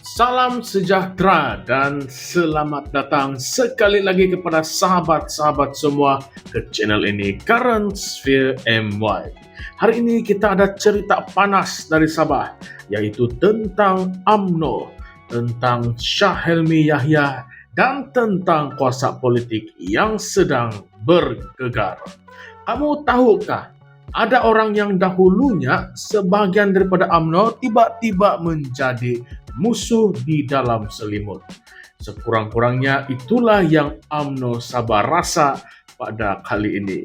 Salam sejahtera dan selamat datang sekali lagi kepada sahabat-sahabat semua ke channel ini Current Sphere MY. Hari ini kita ada cerita panas dari Sabah, yaitu tentang UMNO, tentang Syah Helmi Yahya, dan tentang kuasa politik yang sedang bergegar. Kamu tahukah, ada orang yang dahulunya sebagian daripada UMNO tiba-tiba menjadi musuh di dalam selimut. Sekurang-kurangnya itulah yang UMNO Sabah rasa pada kali ini.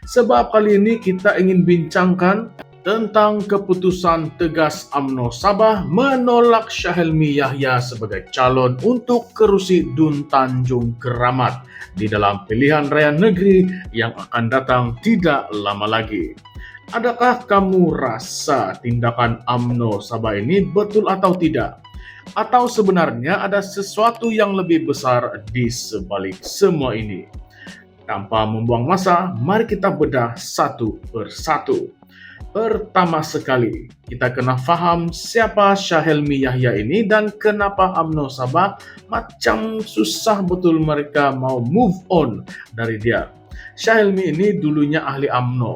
Sebab kali ini kita ingin bincangkan tentang keputusan tegas UMNO Sabah menolak Syah Helmi Yahya sebagai calon untuk kerusi Dun Tanjung Keramat di dalam pilihan raya negeri yang akan datang tidak lama lagi. Adakah kamu rasa tindakan UMNO Sabah ini betul atau tidak? Atau sebenarnya ada sesuatu yang lebih besar di sebalik semua ini? Tanpa membuang masa, mari kita bedah satu persatu. Pertama sekali, kita kena faham siapa Syah Helmi Yahya ini dan kenapa UMNO Sabah macam susah betul mereka mau move on dari dia. Syah Helmi ini dulunya ahli UMNO,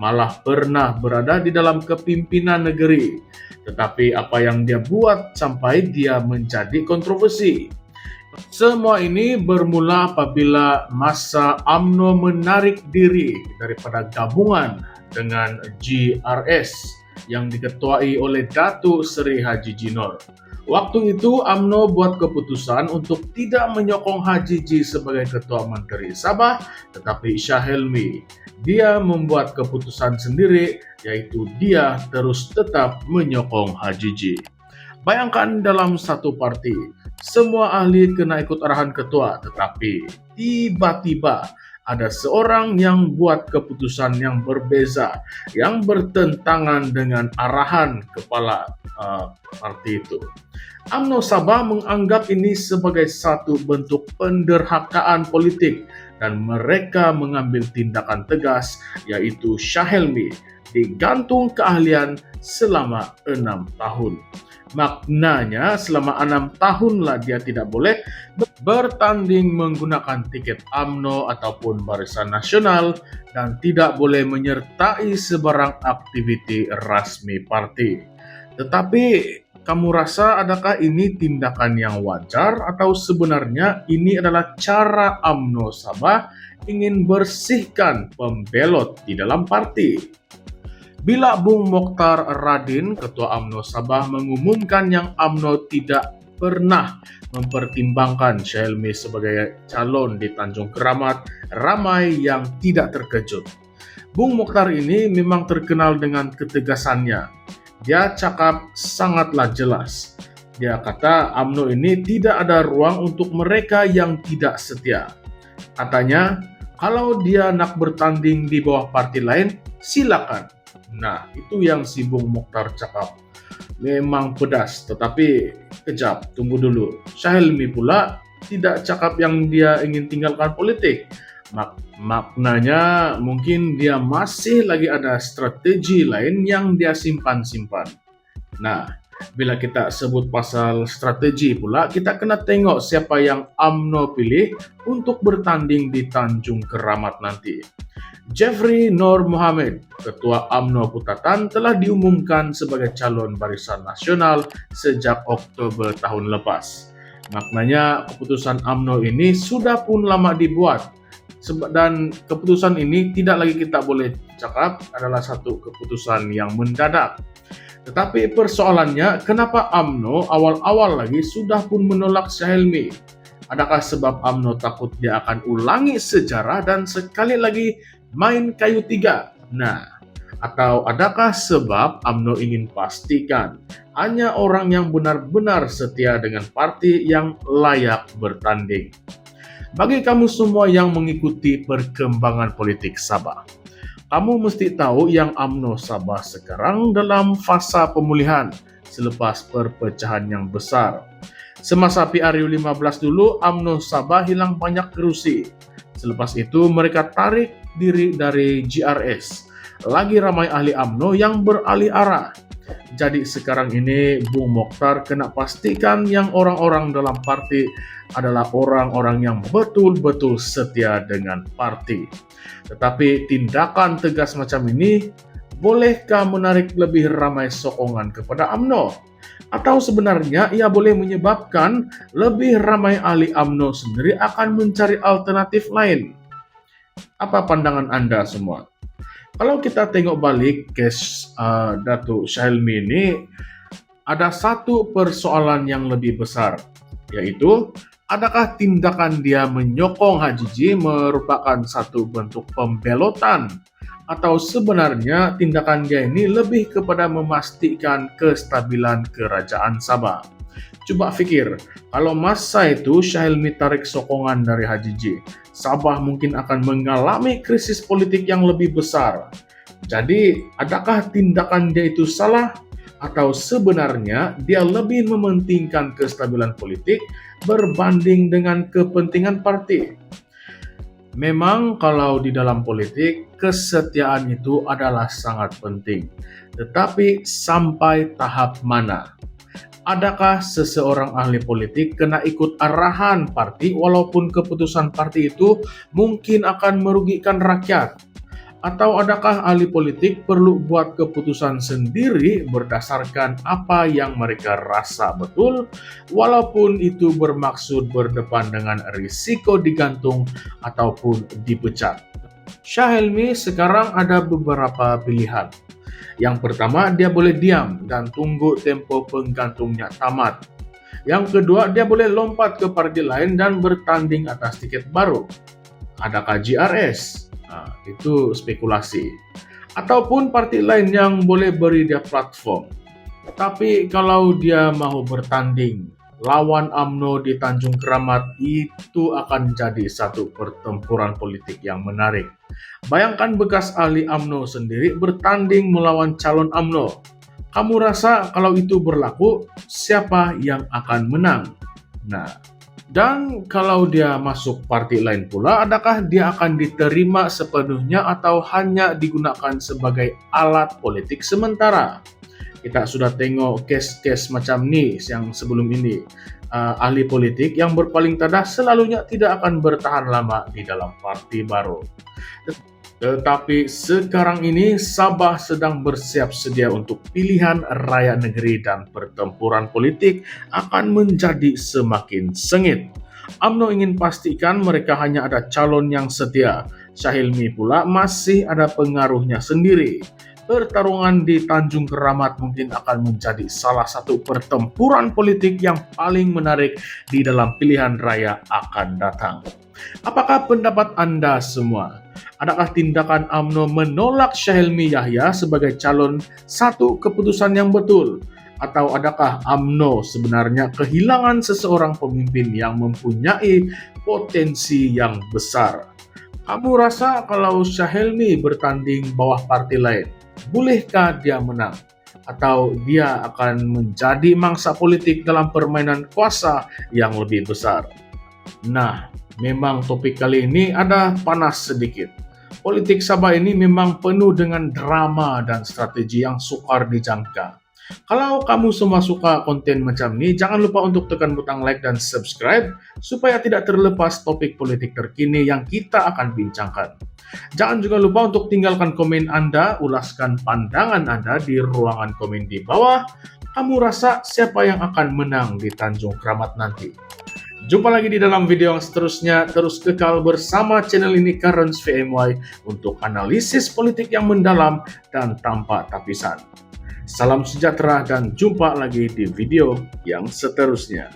malah pernah berada di dalam kepimpinan negeri. Tetapi apa yang dia buat sampai dia menjadi kontroversi? Semua ini bermula apabila masa UMNO menarik diri daripada gabungan dengan GRS yang diketuai oleh Datuk Seri Haji Jinor. Waktu itu UMNO buat keputusan untuk tidak menyokong Haji Ji sebagai Ketua Menteri Sabah, tetapi Syah Helmi. Dia membuat keputusan sendiri, yaitu dia terus tetap menyokong Haji Ji. Bayangkan dalam satu parti, semua ahli kena ikut arahan ketua, tetapi tiba-tiba ada seorang yang buat keputusan yang berbeza, yang bertentangan dengan arahan kepala parti itu. UMNO Sabah menganggap ini sebagai satu bentuk penderhakaan politik dan mereka mengambil tindakan tegas, yaitu Syah Helmi digantung keahlian selama 6 tahun. Maknanya selama 6 tahunlah dia tidak boleh bertanding menggunakan tiket UMNO ataupun Barisan Nasional dan tidak boleh menyertai sebarang aktiviti rasmi parti. Tetapi kamu rasa adakah ini tindakan yang wajar atau sebenarnya ini adalah cara UMNO Sabah ingin bersihkan pembelot di dalam parti? Bila Bung Mokhtar Radin, Ketua UMNO Sabah, mengumumkan yang UMNO tidak pernah mempertimbangkan Syah Helmi sebagai calon di Tanjung Keramat, ramai yang tidak terkejut. Bung Mokhtar ini memang terkenal dengan ketegasannya. Dia cakap sangatlah jelas. Dia kata UMNO ini tidak ada ruang untuk mereka yang tidak setia. Katanya, kalau dia nak bertanding di bawah parti lain, silakan. Nah, itu yang si Bung Mokhtar cakap. Memang pedas, tetapi kejap, tunggu dulu. Syah Helmi pula tidak cakap yang dia ingin tinggalkan politik. Maknanya mungkin dia masih lagi ada strategi lain yang dia simpan-simpan. Nah, bila kita sebut pasal strategi pula, kita kena tengok siapa yang UMNO pilih untuk bertanding di Tanjung Keramat nanti. Jeffrey Nur Mohammed, Ketua UMNO Putatan, telah diumumkan sebagai calon Barisan Nasional sejak Oktober tahun lepas. Maknanya keputusan UMNO ini sudah pun lama dibuat dan keputusan ini tidak lagi kita boleh cakap adalah satu keputusan yang mendadak. Tetapi persoalannya, kenapa UMNO awal-awal lagi sudah pun menolak Syah Helmi? Adakah sebab UMNO takut dia akan ulangi sejarah dan sekali lagi main kayu tiga? Nah, atau adakah sebab UMNO ingin pastikan hanya orang yang benar-benar setia dengan parti yang layak bertanding? Bagi kamu semua yang mengikuti perkembangan politik Sabah, kamu mesti tahu yang UMNO Sabah sekarang dalam fasa pemulihan selepas perpecahan yang besar. Semasa PRU 15 dulu, UMNO Sabah hilang banyak kerusi. Selepas itu mereka tarik diri dari GRS. Lagi ramai ahli UMNO yang beralih arah. Jadi sekarang ini Bung Mokhtar kena pastikan yang orang-orang dalam parti adalah orang-orang yang betul-betul setia dengan parti. Tetapi tindakan tegas macam ini bolehkah menarik lebih ramai sokongan kepada UMNO? Atau sebenarnya ia boleh menyebabkan lebih ramai ahli UMNO sendiri akan mencari alternatif lain? Apa pandangan Anda semua? Kalau kita tengok balik case Datuk Syahilmi ini, ada satu persoalan yang lebih besar, yaitu adakah tindakan dia menyokong HJJ merupakan satu bentuk pembelotan, atau sebenarnya tindakan dia ini lebih kepada memastikan kestabilan kerajaan Sabah. Coba fikir, kalau masa itu Syahilmi tarik sokongan dari HJJ, Sabah mungkin akan mengalami krisis politik yang lebih besar. Jadi, adakah tindakan dia itu salah? Atau sebenarnya dia lebih mementingkan kestabilan politik berbanding dengan kepentingan parti? Memang kalau di dalam politik, kesetiaan itu adalah sangat penting. Tetapi sampai tahap mana? Adakah seseorang ahli politik kena ikut arahan parti walaupun keputusan parti itu mungkin akan merugikan rakyat? Atau adakah ahli politik perlu buat keputusan sendiri berdasarkan apa yang mereka rasa betul, walaupun itu bermaksud berdepan dengan risiko digantung ataupun dipecat? Syahilmi sekarang ada beberapa pilihan. Yang pertama, dia boleh diam dan tunggu tempo penggantungnya tamat. Yang kedua, dia boleh lompat ke parti lain dan bertanding atas tiket baru. Adakah GRS? Nah, itu spekulasi. Ataupun parti lain yang boleh beri dia platform. Tapi kalau dia mau bertanding lawan UMNO di Tanjung Keramat, itu akan jadi satu pertempuran politik yang menarik. Bayangkan bekas ahli UMNO sendiri bertanding melawan calon UMNO. Kamu rasa kalau itu berlaku, siapa yang akan menang? Nah, dan kalau dia masuk parti lain pula, adakah dia akan diterima sepenuhnya atau hanya digunakan sebagai alat politik sementara? Kita sudah tengok case-case macam ni yang sebelum ini. Ahli politik yang berpaling tedah selalunya tidak akan bertahan lama di dalam parti baru. Tetapi sekarang ini Sabah sedang bersiap sedia untuk pilihan raya negeri dan pertempuran politik akan menjadi semakin sengit. UMNO ingin pastikan mereka hanya ada calon yang setia. Syahilmi pula masih ada pengaruhnya sendiri. Pertarungan di Tanjung Keramat mungkin akan menjadi salah satu pertempuran politik yang paling menarik di dalam pilihan raya akan datang. Apakah pendapat Anda semua? Adakah tindakan UMNO menolak Syahilmi Yahya sebagai calon satu keputusan yang betul? Atau adakah UMNO sebenarnya kehilangan seseorang pemimpin yang mempunyai potensi yang besar? Kamu rasa kalau Syahilmi bertanding bawah parti lain, bolehkah dia menang? Atau dia akan menjadi mangsa politik dalam permainan kuasa yang lebih besar? Nah, memang topik kali ini ada panas sedikit. Politik Sabah ini memang penuh dengan drama dan strategi yang sukar dijangka. Kalau kamu semua suka konten macam ini, jangan lupa untuk tekan butang like dan subscribe supaya tidak terlepas topik politik terkini yang kita akan bincangkan. Jangan juga lupa untuk tinggalkan komen Anda, ulaskan pandangan Anda di ruangan komen di bawah. Kamu rasa siapa yang akan menang di Tanjung Keramat nanti? Jumpa lagi di dalam video yang seterusnya. Terus kekal bersama channel ini Currents VMY untuk analisis politik yang mendalam dan tanpa tapisan. Salam sejahtera dan jumpa lagi di video yang seterusnya.